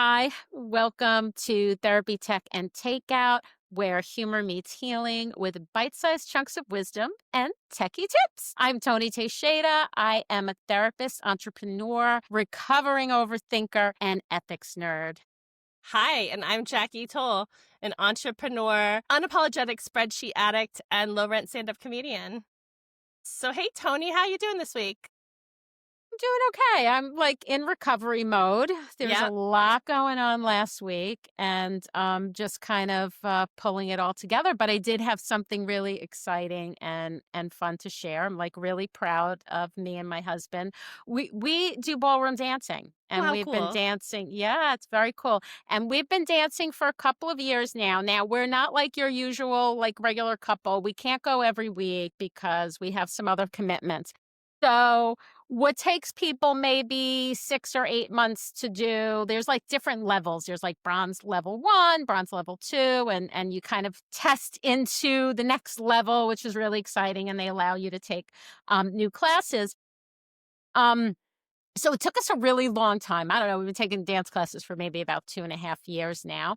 Hi, welcome to Therapy, Tech, and Takeout, where humor meets healing with bite-sized chunks of wisdom and techie tips. I'm Toni Teixeira. I am a therapist, entrepreneur, recovering overthinker, and ethics nerd. Hi, and I'm Jackie Toll, an entrepreneur, unapologetic spreadsheet addict, and low-rent stand-up comedian. So hey, Toni, how you doing this week? I'm doing okay. I'm like in recovery mode. There's a Yep. lot going on last week and just kind of pulling it all together. But I did have something really exciting and fun to share. I'm like really proud of me and my husband. We do ballroom dancing and Wow, we've been cool. dancing. Yeah, it's very cool. And we've been dancing for a couple of years now. Now we're not like your usual like regular couple. We can't go every week because we have some other commitments. So what takes people maybe 6 or 8 months to do, there's like different levels. There's like bronze level 1, bronze level 2, and you kind of test into the next level, which is really exciting, and they allow you to take new classes. Um, so it took us a really long time. I don't know. We've been taking dance classes for maybe about 2.5 years now.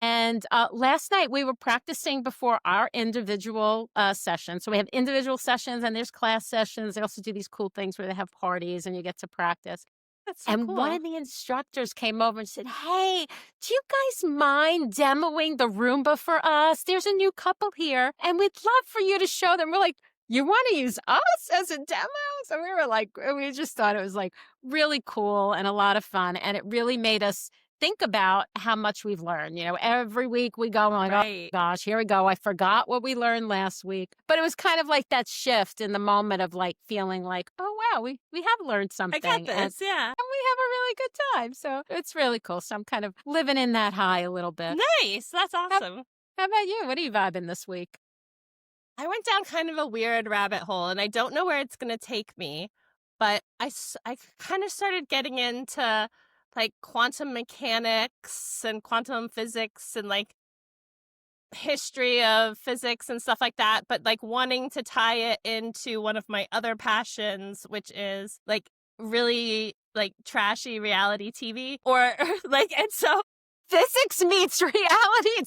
And last night we were practicing before our individual sessions. So we have individual sessions and there's class sessions. They also do these cool things where they have parties and you get to practice. That's so And one cool. of the instructors came over and said, "Hey, do you guys mind demoing the Roomba for us? There's a new couple here and we'd love for you to show them." We're like, "You want to use us as a demo?" So we were like, we just thought it was like really cool and a lot of fun. And it really made us think about how much we've learned. You know, every week we go and like, oh Right. gosh, here we go. I forgot what we learned last week. But it was kind of like that shift in the moment of like feeling like, oh wow, we have learned I got something. And this, yeah. we have a really good time. So it's really cool. So I'm kind of living in that high a little bit. Nice, that's How, awesome. how about you? What are you vibing this week? I went down kind of a weird rabbit hole, and I don't know where it's going to take me, but I kind of started getting into like quantum mechanics and quantum physics and like history of physics and stuff like that, but like wanting to tie it into one of my other passions, which is like really like trashy reality TV or like, and so Physics meets reality.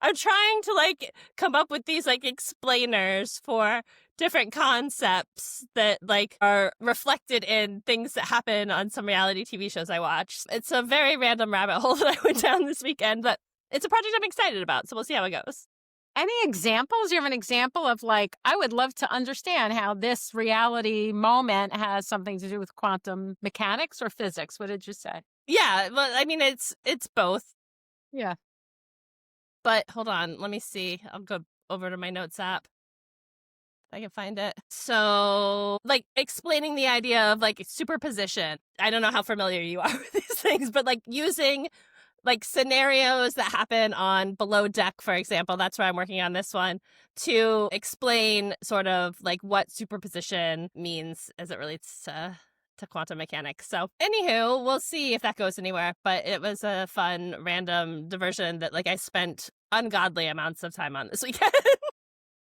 I'm trying to like come up with these like explainers for different concepts that like are reflected in things that happen on some reality TV shows I watch. It's a very random rabbit hole that I went down this weekend, but it's a project I'm excited about, so we'll see how it goes. Any examples? You have an example of like, I would love to understand how this reality moment has something to do with quantum mechanics or physics. What did you say? Yeah, well, I mean it's both. Yeah. But hold on, let me see. I'll go over to my notes app. If I can find it. So, like explaining the idea of like superposition. I don't know how familiar you are with these things, but like using like scenarios that happen on Below Deck, for example, that's where I'm working on this one, to explain sort of like what superposition means as it relates to quantum mechanics. So anywho, we'll see if that goes anywhere. But it was a fun, random diversion that like I spent ungodly amounts of time on this weekend.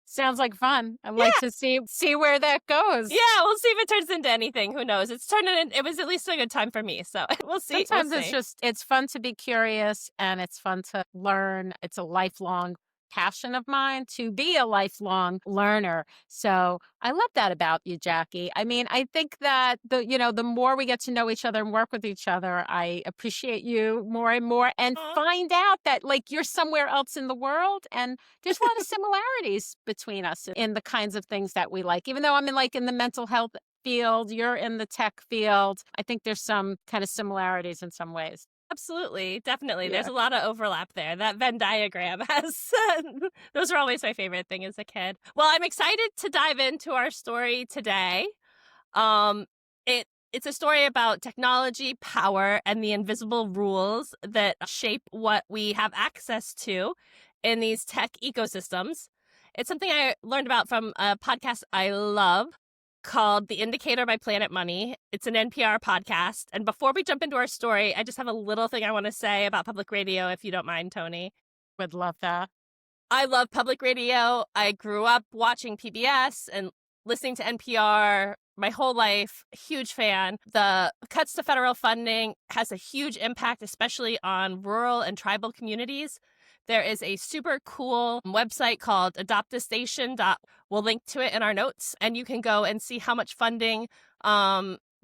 Sounds like fun. I'd Yeah. like to see where that goes. Yeah, we'll see if it turns into anything. Who knows? It's turning in, it was at least a good time for me. So we'll see. Sometimes we'll it's see. just, it's fun to be curious and it's fun to learn. It's a lifelong passion of mine to be a lifelong learner. So I love that about you, Jackie. I mean, I think that the more we get to know each other and work with each other, I appreciate you more and more and Aw. find out that like you're somewhere else in the world and there's a lot of similarities between us in the kinds of things that we like. Even though I'm in the mental health field, you're in the tech field. I think there's some kind of similarities in some ways. Absolutely, definitely. There's Yeah. a lot of overlap there. That Venn diagram has those are always my favorite thing as a kid. Well, I'm excited to dive into our story today. Um it's a story about technology, power, and the invisible rules that shape what we have access to in these tech ecosystems. It's something I learned about from a podcast I love called The Indicator by Planet Money. It's an NPR podcast. And before we jump into our story, I just have a little thing I want to say about public radio, if you don't mind, Toni. Would love that. I love public radio. I grew up watching PBS and listening to NPR my whole life, huge fan. The cuts to federal funding has a huge impact, especially on rural and tribal communities. There is a super cool website called adoptastation. We'll link to it in our notes, and you can go and see how much funding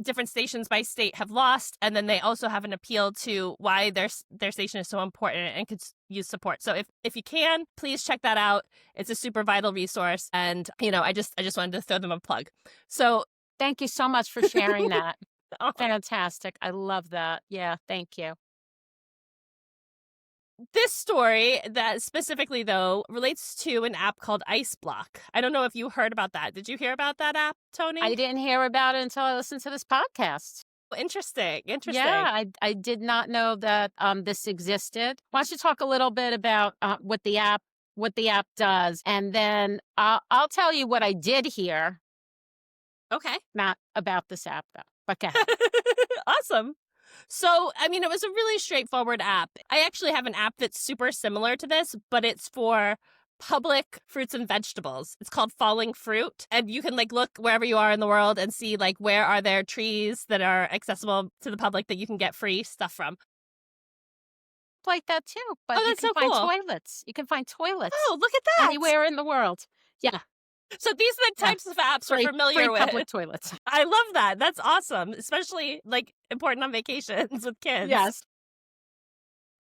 different stations by state have lost, and then they also have an appeal to why their station is so important and could use support. So if you can, please check that out. It's a super vital resource, and I just wanted to throw them a plug. So thank you so much for sharing that. Fantastic. I love that. Yeah, thank you. This story that specifically, though, relates to an app called Ice Block. I don't know if you heard about that. Did you hear about that app, Toni? I didn't hear about it until I listened to this podcast. Interesting. Yeah, I did not know that this existed. Why don't you talk a little bit about what the app does, and then I'll tell you what I did hear. Okay. Not about this app, though. But go ahead. Awesome. So, I mean, it was a really straightforward app. I actually have an app that's super similar to this, but it's for public fruits and vegetables. It's called Falling Fruit. And you can look wherever you are in the world and see where are there trees that are accessible to the public that you can get free stuff from. Like that too. But that's you so can find cool. toilets. You can find toilets. Oh, look at that. Anywhere in the world. Yeah. So these are the types of apps we're familiar with. Public toilets. I love that. That's awesome. Especially important on vacations with kids. Yes.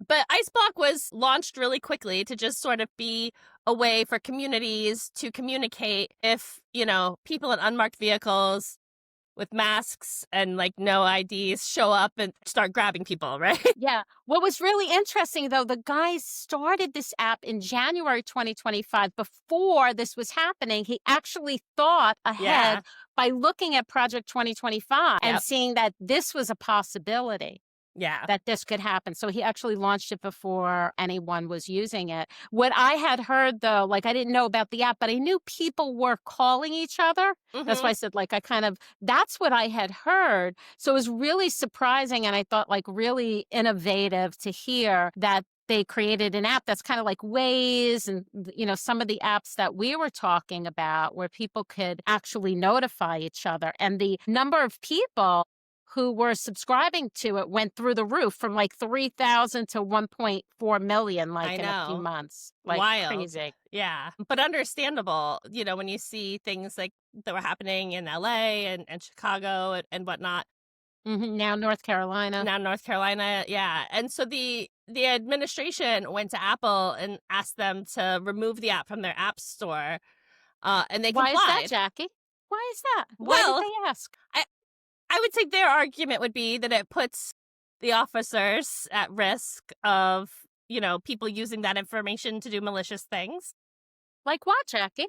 But Ice Block was launched really quickly to just sort of be a way for communities to communicate if, people in unmarked vehicles with masks and no IDs show up and start grabbing people, right? Yeah. What was really interesting, though, the guys started this app in January 2025. Before this was happening, he actually thought ahead by looking at Project 2025 and seeing that this was a possibility. Yeah. That this could happen. So he actually launched it before anyone was using it. What I had heard, though, I didn't know about the app, but I knew people were calling each other. Mm-hmm. That's why I said, that's what I had heard. So it was really surprising. And I thought, really innovative to hear that they created an app that's kind of like Waze and, some of the apps that we were talking about where people could actually notify each other. And the number of people who were subscribing to it went through the roof from 3,000 to 1.4 million in a few months. Wild. Crazy. Yeah. But understandable, when you see things that were happening in LA and Chicago and whatnot. Mm-hmm. Now North Carolina. Yeah. And so the administration went to Apple and asked them to remove the app from their app store. And they complied. Why is that, Jackie? Why is that? Why did they ask? I would say their argument would be that it puts the officers at risk of, people using that information to do malicious things. Like what, Jackie?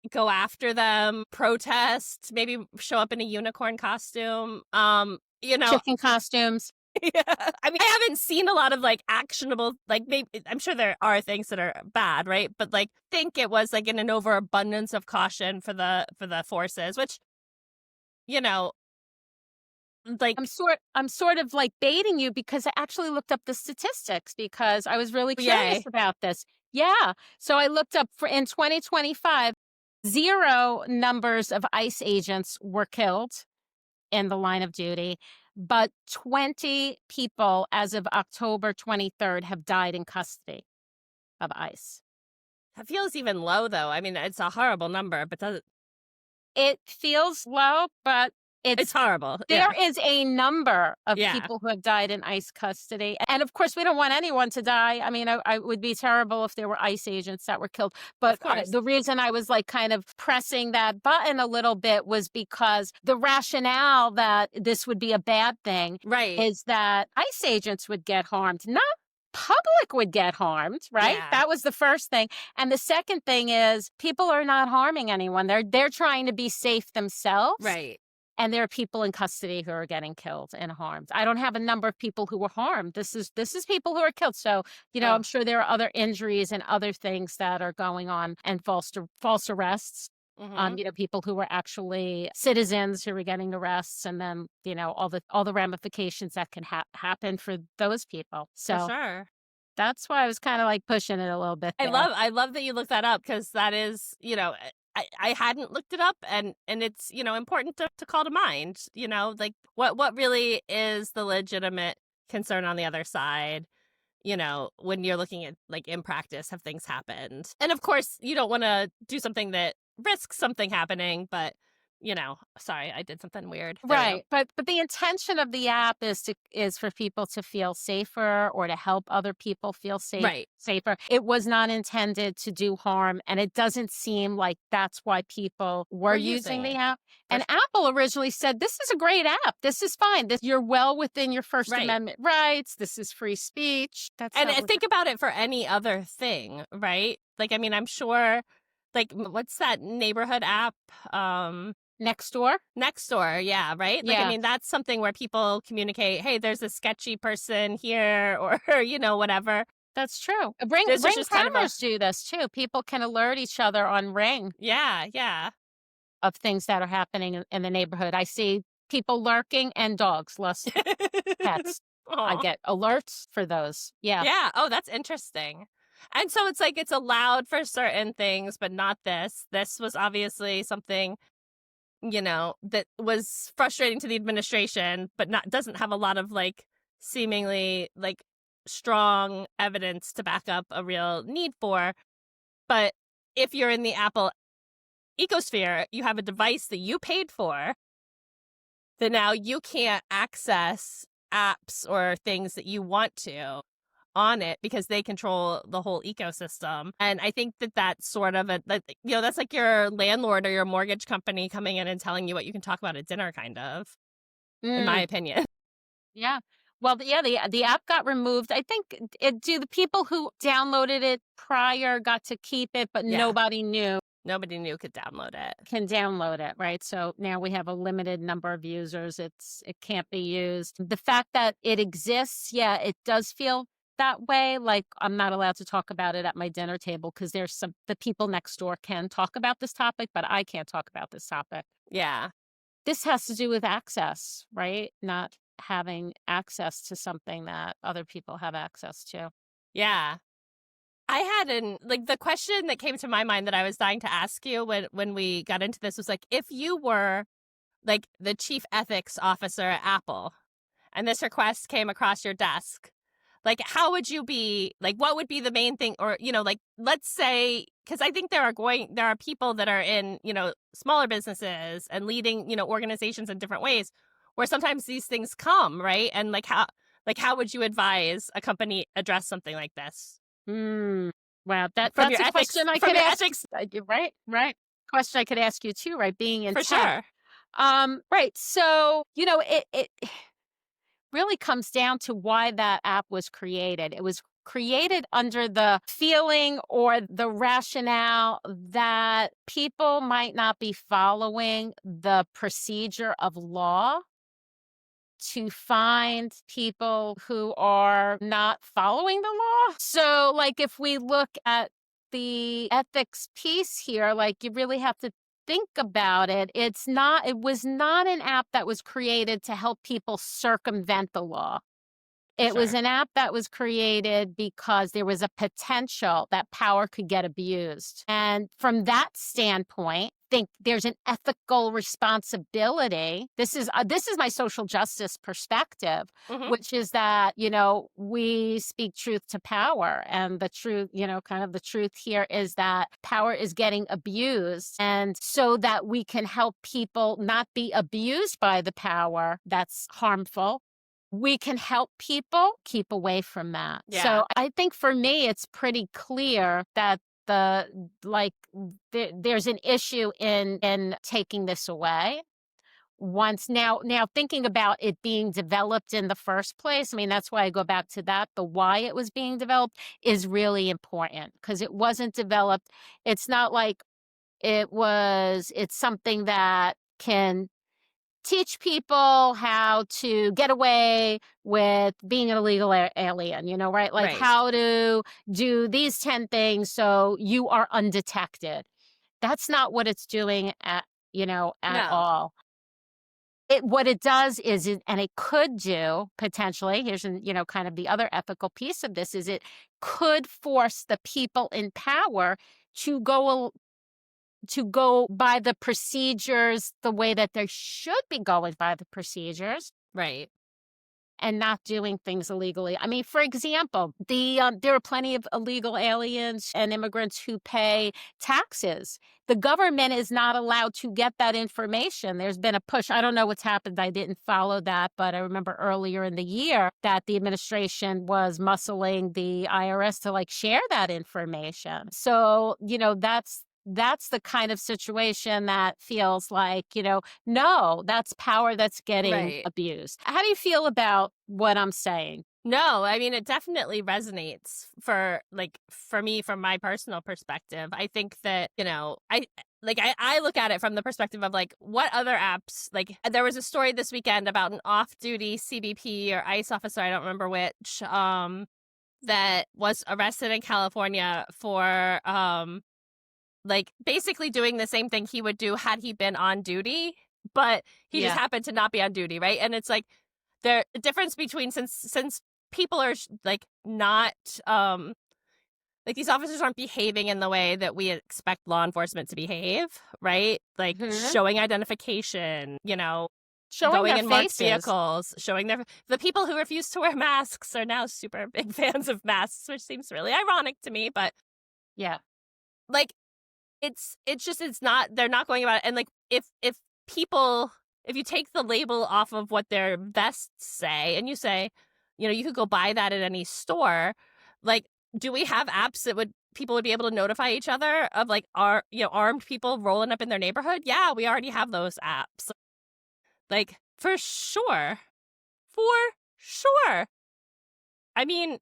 Go after them, protest, maybe show up in a unicorn costume, Chicken costumes. Yeah. I mean, I haven't seen a lot of actionable, maybe I'm sure there are things that are bad, right? But think it was in an overabundance of caution for the forces, which I'm sort of baiting you because I actually looked up the statistics because I was really curious about this. Yeah. So I looked up in 2025, 0 numbers of ICE agents were killed in the line of duty, but 20 people as of October 23rd have died in custody of ICE. That feels even low, though. I mean, it's a horrible number, but it feels low, but it's horrible. There is a number of people who have died in ICE custody. And of course, we don't want anyone to die. I mean, I would be terrible if there were ICE agents that were killed. But the reason I was kind of pressing that button a little bit was because the rationale that this would be a bad thing is that ICE agents would get harmed, not public would get harmed, right? Yeah. That was the first thing. And the second thing is people are not harming anyone. They're trying to be safe themselves. Right. And there are people in custody who are getting killed and harmed. I don't have a number of people who were harmed. This is people who are killed. So, I'm sure there are other injuries and other things that are going on and false arrests. Mm-hmm. People who were actually citizens who were getting arrests, and then all the ramifications that can happen for those people. So for sure. That's why I was kind of pushing it a little bit there. I love that you looked that up because that is I hadn't looked it up, and it's, important to call to mind, like what really is the legitimate concern on the other side, when you're looking at, like, in practice, have things happened. And of course, you don't want to do something that risks something happening, but, sorry, I did something weird. There we go. Right, but the intention of the app is for people to feel safer or to help other people feel Right. safer. It was not intended to do harm, and it doesn't seem like that's why people were We're using using the it. app. For And Apple originally said, "This is a great app. This is fine. This you're well within your First Right. Amendment rights. This is free speech." That's And not what think about it for any other thing, right? Like, I mean, I'm sure, like, what's that neighborhood app? next door. Nextdoor, yeah, right? Like, I Yeah, mean, that's something where people communicate, hey, there's a sketchy person here, or, whatever. that's true. Ring There's Ring just kind of a, cameras do this too. People can alert each other on Ring yeah, yeah. of things that are happening in the neighborhood. I see people lurking and dogs, less pets. I Aw. get alerts for those. Yeah. Yeah. Oh, that's interesting. And so it's like it's allowed for certain things, but not this. This was obviously something, that was frustrating to the administration, but not doesn't have a lot of, like, seemingly, like, strong evidence to back up a real need for. But if you're in the Apple ecosphere, you have a device that you paid for that now you can't access apps or things that you want to on it because they control the whole ecosystem. And I think that that's sort of that's like your landlord or your mortgage company coming in and telling you what you can talk about at dinner, kind of, in my Mm, opinion. yeah. Well, the app got removed. I think do the people who downloaded it prior got to keep it, but Yeah. nobody new Nobody new could download it. can download it, right? So now we have a limited number of users. It can't be used. The fact that it exists, yeah, it does feel that way. Like I'm not allowed to talk about it at my dinner table because the people next door can talk about this topic, but I can't talk about this topic. Yeah. This has to do with access, right? Not having access to something that other people have access to. Yeah. I had the question that came to my mind that I was dying to ask you when we got into this was, like, if you were, like, the chief ethics officer at Apple and this request came across your desk, like, how would you be, like, what would be the main thing? Or, like, let's say, because I think there are people that are in, smaller businesses and leading, organizations in different ways where sometimes these things come, right? And, how would you advise a company address something like this? Hmm. Wow, From that's your a ethics question I from could your ask. ethics You're right, right. Question I could ask you too, right? Being in for tech. sure. Right. So, it really comes down to why that app was created. It was created under the feeling or the rationale that people might not be following the procedure of law to find people who are not following the law. So, like, if we look at the ethics piece here, like, you really have to think about it. It was not an app that was created to help people circumvent the law. It was Sure. an app that was created because there was a potential that power could get abused. And from that standpoint, I think there's an ethical responsibility. This is my social justice perspective, Mhm. which is that, we speak truth to power. And the truth, kind of the truth here is that power is getting abused. And so that we can help people not be abused by the power that's harmful, we can help people keep away from that. Yeah. So I think for me, it's pretty clear that there's an issue in taking this away. Once now thinking about it being developed in the first place, I mean, that's why I go back to that. The why it was being developed is really important because it wasn't developed. It's not like it's something that can teach people how to get away with being an illegal alien, right? Like Right. how to do these 10 things so you are undetected. That's not what it's doing at No. all. What it does is, and it could do potentially, here's, kind of the other ethical piece of this is it could force the people in power to go to go by the procedures the way that they should be going by the procedures Right. and not doing things illegally. I mean, for example, there are plenty of illegal aliens and immigrants who pay taxes. The government is not allowed to get that information. There's been a push. I don't know what's happened. I didn't follow that, but I remember earlier in the year that the administration was muscling the IRS to like share that information. So, that's the kind of situation that feels like, no, that's power that's getting Right. abused. How do you feel about what I'm saying? No, I mean, it definitely resonates for me from my personal perspective. I think that, I look at it from the perspective of like what other apps, like there was a story this weekend about an off-duty CBP or ICE officer, I don't remember which, that was arrested in California for like basically doing the same thing he would do had he been on duty, but he just Yeah. happened to not be on duty, right? And it's like the difference between since people are like not like these officers aren't behaving in the way that we expect law enforcement to behave, right? Like Mhm. showing identification, Showing going their in marked faces. vehicles, showing the people who refuse to wear masks are now super big fans of masks, which seems really ironic to me, but Yeah. like it's not, they're not going about it. And like if you take the label off of what their vests say and you say, you could go buy that at any store, like, do we have apps that people would be able to notify each other of like armed people rolling up in their neighborhood? Yeah, we already have those apps. Like, for sure. For sure. I mean,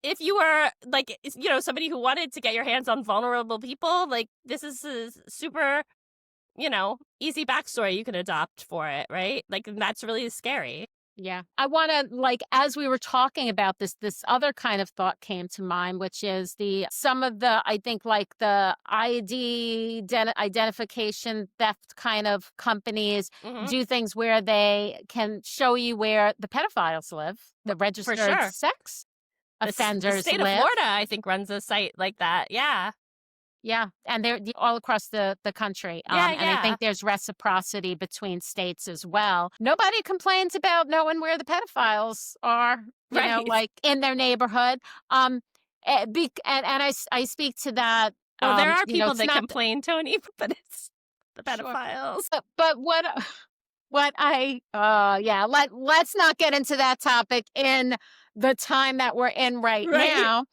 if you are like, somebody who wanted to get your hands on vulnerable people, like this is a super, easy backstory you can adopt for it, right? Like, that's really scary. Yeah. I want to as we were talking about this other kind of thought came to mind, which is some of the, I think like the identification theft kind of companies Mm-hmm. do things where they can show you where the pedophiles live, the For registered sure. sex The offenders state of live. Florida, I think, runs a site like that. Yeah. Yeah, and they're all across the country. Yeah, And I yeah. think there's reciprocity between states as well. Nobody complains about knowing where the pedophiles are, Right. like in their neighborhood. I speak to that. Well, there are people It's that not complain, Toni, but it's the sure, pedophiles. but what I yeah, let's not get into that topic in the time that we're in right Right.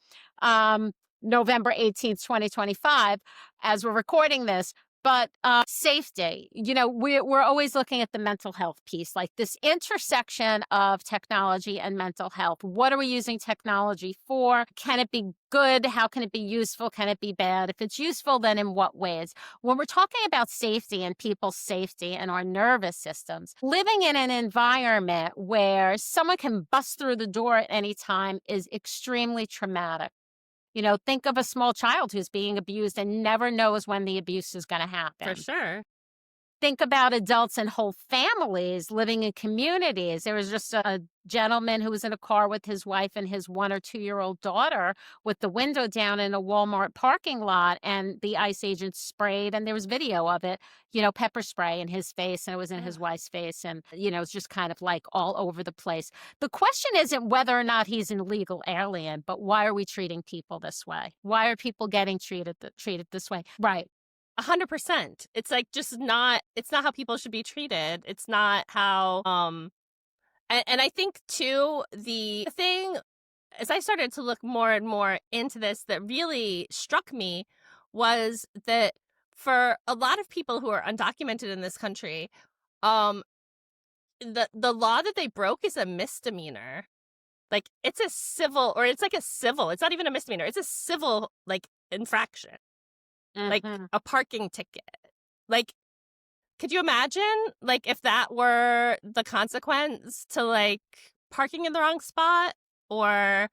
now. November 18th, 2025, as we're recording this. But safety, we're always looking at the mental health piece, like this intersection of technology and mental health. What are we using technology for? Can it be good? How can it be useful? Can it be bad? If it's useful, then in what ways? When we're talking about safety and people's safety and our nervous systems, living in an environment where someone can bust through the door at any time is extremely traumatic. Think of a small child who's being abused and never knows when the abuse is going to For happen. sure. Think about adults and whole families living in communities. There was just a gentleman who was in a car with his wife and his 1 or 2-year-old daughter with the window down in a Walmart parking lot, and the ICE agent sprayed, and there was video of it, pepper spray in his face, and it was in his Ugh. wife's face, and, it's just kind of like all over the place. The question isn't whether or not he's an illegal alien, but why are we treating people this way? Why are people getting treated this way? Right. 100%. It's like it's not how people should be treated. It's not how, and I think too, the thing, as I started to look more and more into this, that really struck me was that for a lot of people who are undocumented in this country, um, the law that they broke is a misdemeanor. Like, it's a civil, or it's like a civil. It's not even a misdemeanor. It's a civil, like, infraction. Like Mhm. a parking ticket. Like, could you imagine, like, if that were the consequence to, like, parking in the wrong spot or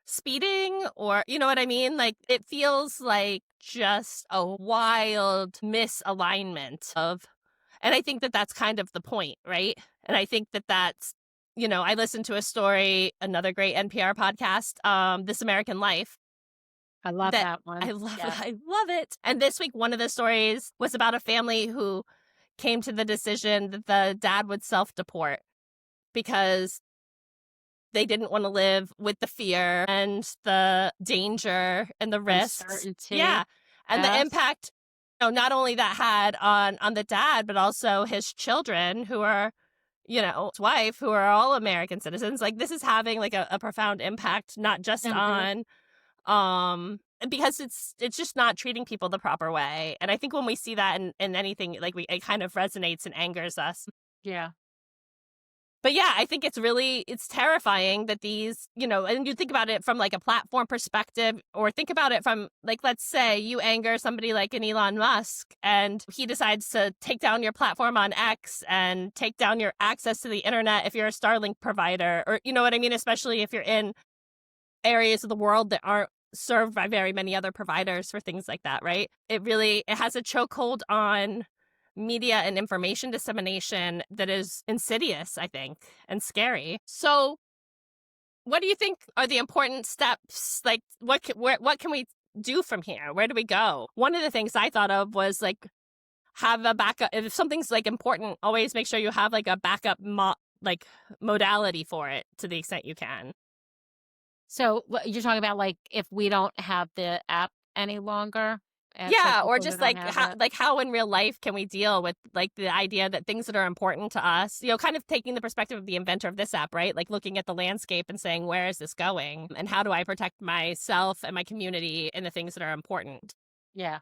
speeding, or, you know what I mean? Like, it feels like just a wild misalignment of, and I think that that's kind of the point, right? And I think that that's, I listened to a story, another great NPR podcast, This American Life, I love that that one. I love. Yes. I love it. And this week, one of the stories was about a family who came to the decision that the dad would self-deport because they didn't want to live with the fear and the danger and the risks. Uncertainty. Yeah. And the Yes. impact, not only that had on the dad, but also his children who are, his wife, who are all American citizens. Like, this is having like a profound impact, not just Mhm. on because it's just not treating people the proper way. And I think when we see that in anything, like, it kind of resonates and angers us. Yeah. But yeah, I think it's terrifying that these, and you think about it from like a platform perspective, or think about it from, like, let's say you anger somebody like an Elon Musk and he decides to take down your platform on X and take down your access to the internet if you're a Starlink provider, or you know what I mean, especially if you're in areas of the world that aren't served by very many other providers for things like that, right? It has a chokehold on media and information dissemination that is insidious, I think, and scary. So, what do you think are the important steps? Like, what can we do from here? Where do we go? One of the things I thought of was like, have a backup. If something's like important, always make sure you have like a backup modality for it to the extent you can. So you're talking about like if we don't have the app any longer, for Yeah, or people who just don't like have it. how in real life can we deal with like the idea that things that are important to us, kind of taking the perspective of the inventor of this app, right? Like looking at the landscape and saying, where is this going? And how do I protect myself and my community and the things that are important? Yeah.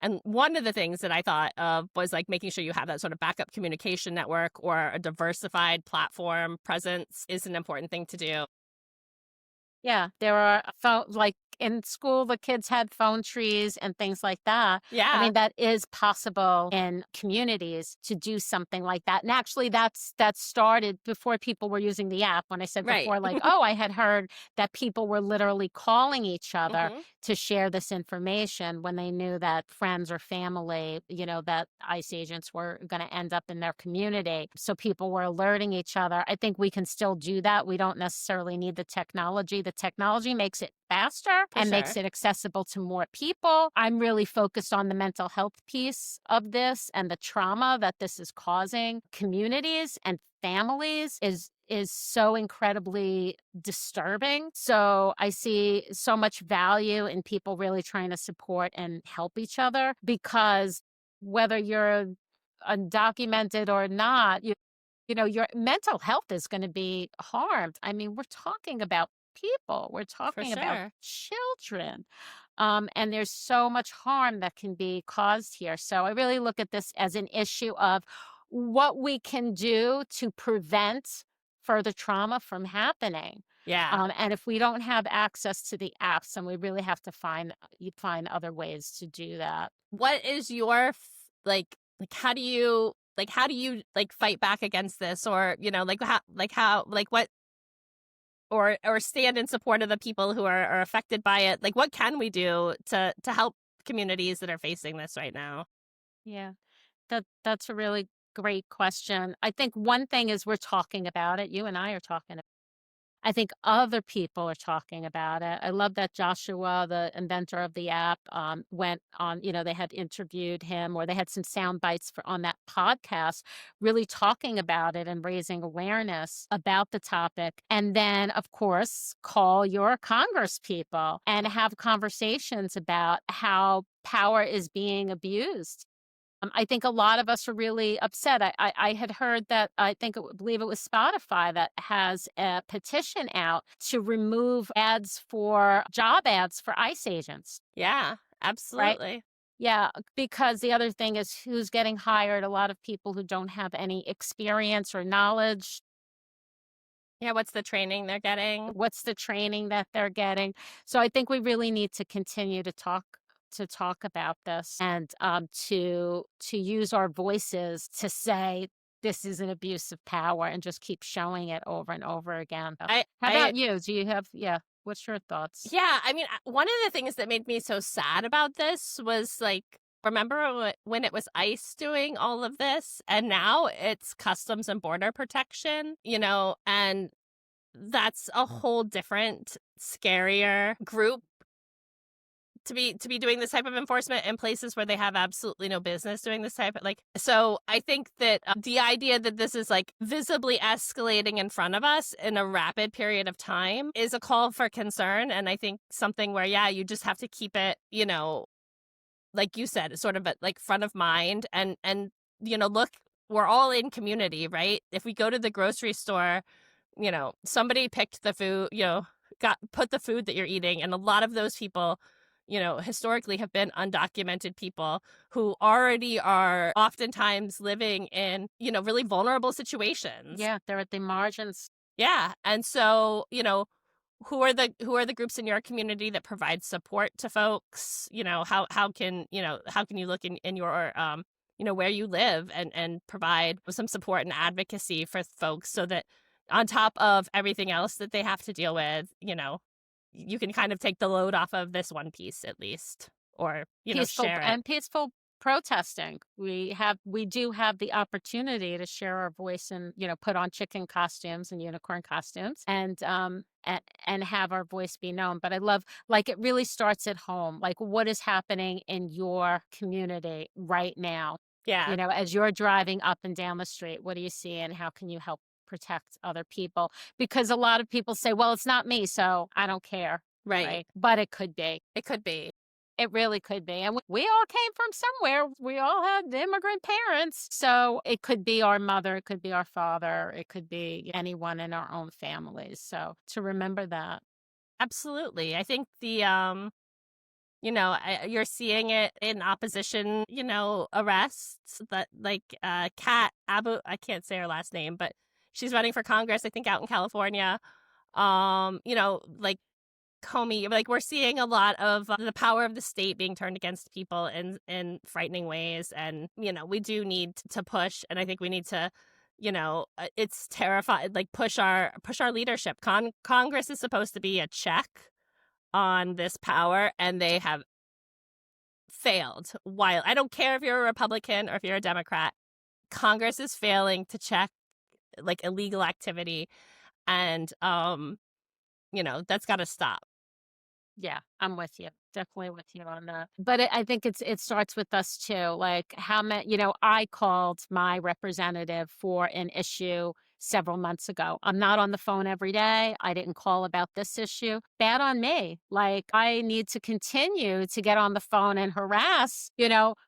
And one of the things that I thought of was like making sure you have that sort of backup communication network or a diversified platform presence is an important thing to do. Yeah, there are like in school, the kids had phone trees and things like that. I Yeah, mean, that is possible in communities to do something like that. And actually, that started before people were using the app. When I said right. before, like, oh, I had heard that people were literally calling each other Hmm. to share this information when they knew that friends or family, that ICE agents were going to end up in their community. So people were alerting each other. I think we can still do that. We don't necessarily need the technology. The technology makes it faster For and sure. makes it accessible to more people. I'm really focused on the mental health piece of this and the trauma that this is causing communities and families is so incredibly disturbing. So I see so much value in people really trying to support and help each other, because whether you're undocumented or not, your mental health is going to be harmed. I mean, we're talking about people, we're For talking about sure. children. And there's so much harm that can be caused here. So I really look at this as an issue of what we can do to prevent further trauma from happening. Yeah. And if we don't have access to the apps, then we really have to find other ways to do that. What is your how do you like fight back against this, or what, or stand in support of the people who are affected by it? Like, what can we do to help communities that are facing this right now? Yeah. That's a really great question. I think one thing is we're talking about it. You and I are talking. I think other people are talking about it. I love that Joshua, the inventor of the app, went on. They had interviewed him, or they had some sound bites on that podcast, really talking about it and raising awareness about the topic. And then, of course, call your Congress people and have conversations about how power is being abused. I think a lot of us are really upset. I had heard that believe it was Spotify that has a petition out to remove job ads for ICE agents, Yeah, right? absolutely. Yeah, because the other thing is who's getting hired. A lot of people who don't have any experience or knowledge. Yeah, what's the training they're getting? What's the training that they're getting? So I think we really need to continue to talk about this, and to use our voices to say this is an abuse of power, and just keep showing it over and over again. I How I about you? Do you have yeah? What's your thoughts? Yeah, I mean, one of the things that made me so sad about this was like, remember when it was ICE doing all of this, and now it's Customs and Border Protection, and that's a whole different, scarier group to be doing this type of enforcement in places where they have absolutely no business doing this type of, like, so I think that the idea that this is like visibly escalating in front of us in a rapid period of time is a call for concern. And I think something where, yeah, you just have to keep it, like you said, sort of at like front of mind, and look, we're all in community, right? If we go to the grocery store, somebody picked the food, put the food that you're eating, and a lot of those people, historically have been undocumented people who already are oftentimes living in, really vulnerable situations. Yeah, they're at the margins. Yeah. And so, who are the groups in your community that provide support to folks? How can you look in your where you live, and provide some support and advocacy for folks, so that on top of everything else that they have to deal with, you can kind of take the load off of this one piece at least, or share it. Peaceful protesting. We do have the opportunity to share our voice and, put on chicken costumes and unicorn costumes, and have our voice be known. But I love, like, it really starts at home. Like, what is happening in your community right now? Yeah. As you're driving up and down the street, what do you see, and how can you help protect other people? Because a lot of people say, well, it's not me, so I don't care. Right. But it could be. It could be. It really could be. And we all came from somewhere. We all had immigrant parents. So it could be our mother, it could be our father, it could be anyone in our own families. So to remember that. Absolutely. I think you're seeing it in opposition, arrests that, like, Kat Abu, I can't say her last name, but she's running for Congress, I think, out in California. Like Comey, like, we're seeing a lot of the power of the state being turned against people in frightening ways. And, we do need to push. And I think we need to, it's terrifying, like, push our leadership. Congress is supposed to be a check on this power, and they have failed. While I don't care if you're a Republican or if you're a Democrat, Congress is failing to check, like, illegal activity, and that's got to stop. Yeah, I'm with you. Definitely with you on that. But I think it starts with us too. Like, how many, I called my representative for an issue several months ago. I'm not on the phone every day. I didn't call about this issue. Bad on me. Like, I need to continue to get on the phone and harass,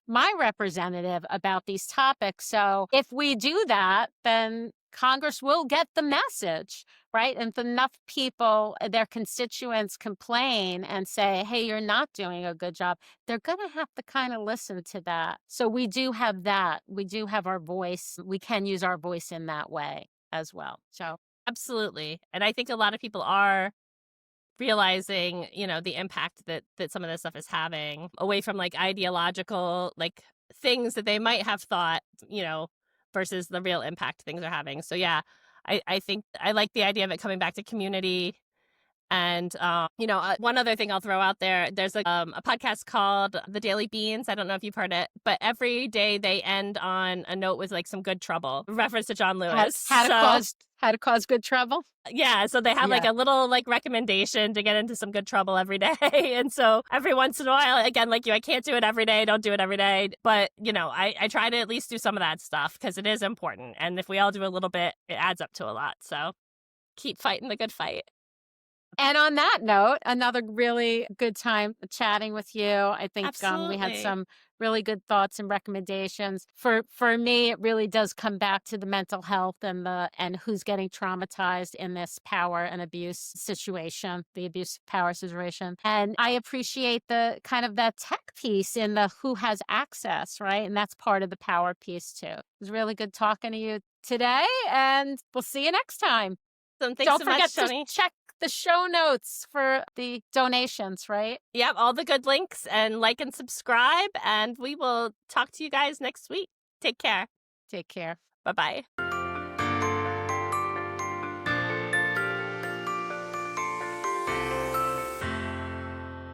my representative about these topics. So if we do that, then Congress will get the message, right? And if enough people, their constituents, complain and say, hey, you're not doing a good job, they're going to have to kind of listen to that. So we do have that. We do have our voice. We can use our voice in that way as well. So absolutely. And I think a lot of people are realizing, the impact that some of this stuff is having, away from, like, ideological, like, things that they might have thought, versus the real impact things are having. So yeah, I think I like the idea of it coming back to community. And, one other thing I'll throw out there, there's a podcast called The Daily Beans. I don't know if you've heard it, but every day they end on a note with, like, some good trouble, reference to John Lewis. How to cause good trouble. Yeah, so they have like a little, like, recommendation to get into some good trouble every day. And so every once in a while, again, like you, I can't do it every day. Don't do it every day. But, I try to at least do some of that stuff, because it is important. And if we all do a little bit, it adds up to a lot. So keep fighting the good fight. And on that note, another really good time chatting with you. I think we had some really good thoughts and recommendations. For me, it really does come back to the mental health and who's getting traumatized in this power and abuse situation, the abuse of power situation. And I appreciate the kind of that tech piece in the who has access, right? And that's part of the power piece too. It was really good talking to you today, and we'll see you next time. So thanks Don't so forget much, to Toni. check the show notes for the donations, right? Yep, all the good links, and like and subscribe, and we will talk to you guys next week. Take care. Take care. Bye-bye.